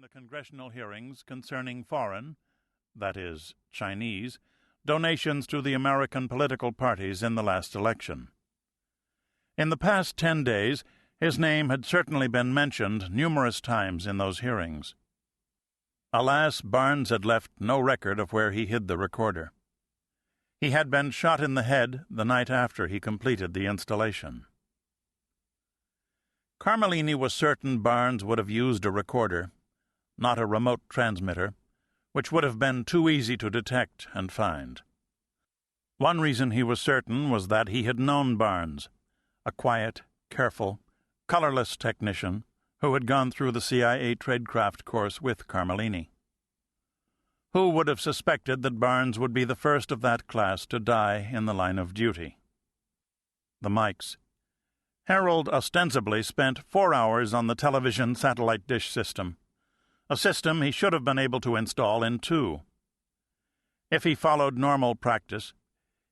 the congressional hearings concerning foreign, that is, Chinese, donations to the American political parties in the last election. In the past 10 days, his name had certainly been mentioned numerous times in those hearings. Alas, Barnes had left no record of where he hid the recorder. He had been shot in the head the night after he completed the installation. Carmelini was certain Barnes would have used a recorder, not a remote transmitter, which would have been too easy to detect and find. One reason he was certain was that he had known Barnes, a quiet, careful, colorless technician who had gone through the CIA tradecraft course with Carmelini. Who would have suspected that Barnes would be the first of that class to die in the line of duty? The mics. Harold ostensibly spent 4 hours on the television satellite dish system, a system he should have been able to install in 2. If he followed normal practice,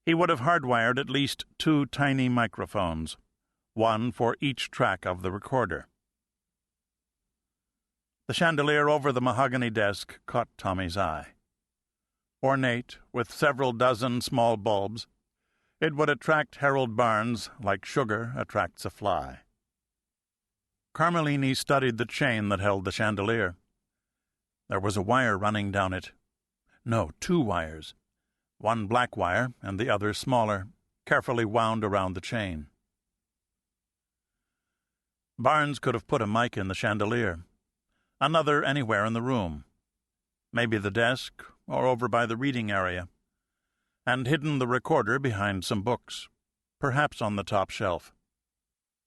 he would have hardwired at least 2 tiny microphones, one for each track of the recorder. The chandelier over the mahogany desk caught Tommy's eye. Ornate, with several dozen small bulbs, it would attract Harold Barnes like sugar attracts a fly. Carmelini studied the chain that held the chandelier. There was a wire running down it. No, 2 wires. One black wire and the other smaller, carefully wound around the chain. Barnes could have put a mic in the chandelier, another anywhere in the room, maybe the desk or over by the reading area, and hidden the recorder behind some books, perhaps on the top shelf.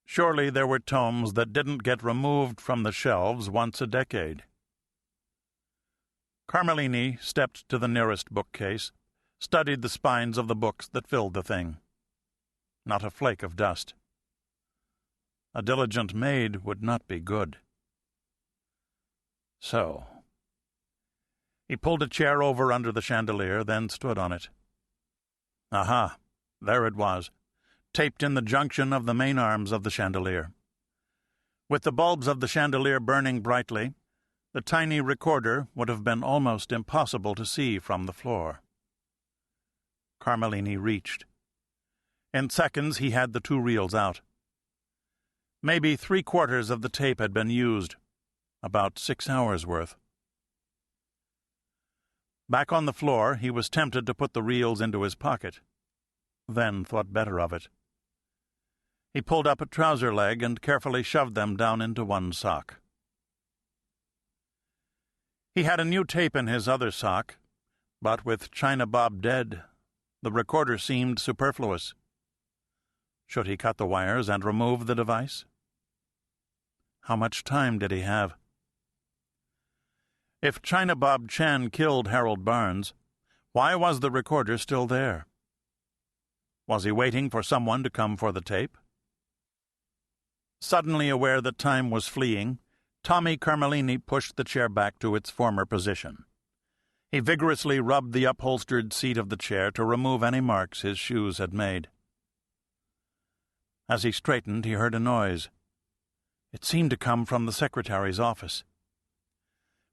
Surely there were tomes that didn't get removed from the shelves once a decade. Carmelini stepped to the nearest bookcase, studied the spines of the books that filled the thing. Not a flake of dust. A diligent maid would not be good. So. He pulled a chair over under the chandelier, then stood on it. Aha, there it was, taped in the junction of the main arms of the chandelier. With the bulbs of the chandelier burning brightly, the tiny recorder would have been almost impossible to see from the floor. Carmelini reached. In seconds he had the 2 reels out. Maybe 3/4 of the tape had been used, about 6 hours' worth. Back on the floor, he was tempted to put the reels into his pocket, then thought better of it. He pulled up a trouser leg and carefully shoved them down into one sock. He had a new tape in his other sock, but with China Bob dead, the recorder seemed superfluous. Should he cut the wires and remove the device? How much time did he have? If China Bob Chan killed Harold Barnes, why was the recorder still there? Was he waiting for someone to come for the tape? Suddenly aware that time was fleeing, Tommy Carmelini pushed the chair back to its former position. He vigorously rubbed the upholstered seat of the chair to remove any marks his shoes had made. As he straightened, he heard a noise. It seemed to come from the secretary's office.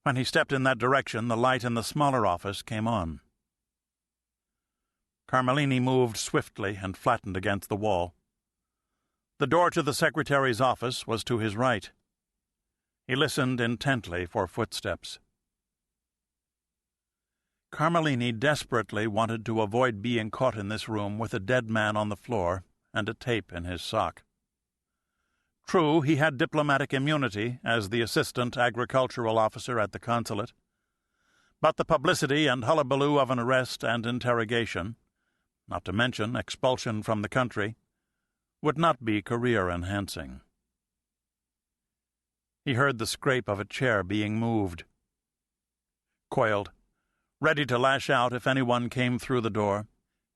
When he stepped in that direction, the light in the smaller office came on. Carmelini moved swiftly and flattened against the wall. The door to the secretary's office was to his right. He listened intently for footsteps. Carmelini desperately wanted to avoid being caught in this room with a dead man on the floor and a tape in his sock. True, he had diplomatic immunity as the assistant agricultural officer at the consulate, but the publicity and hullabaloo of an arrest and interrogation, not to mention expulsion from the country, would not be career-enhancing. He heard the scrape of a chair being moved. Coiled, ready to lash out if anyone came through the door,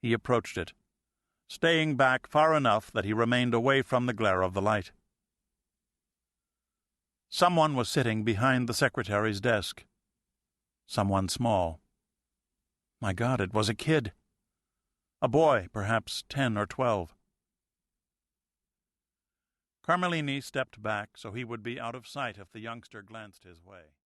he approached it, staying back far enough that he remained away from the glare of the light. Someone was sitting behind the secretary's desk. Someone small. My God, it was a kid. A boy, perhaps 10 or 12. Carmelini stepped back so he would be out of sight if the youngster glanced his way.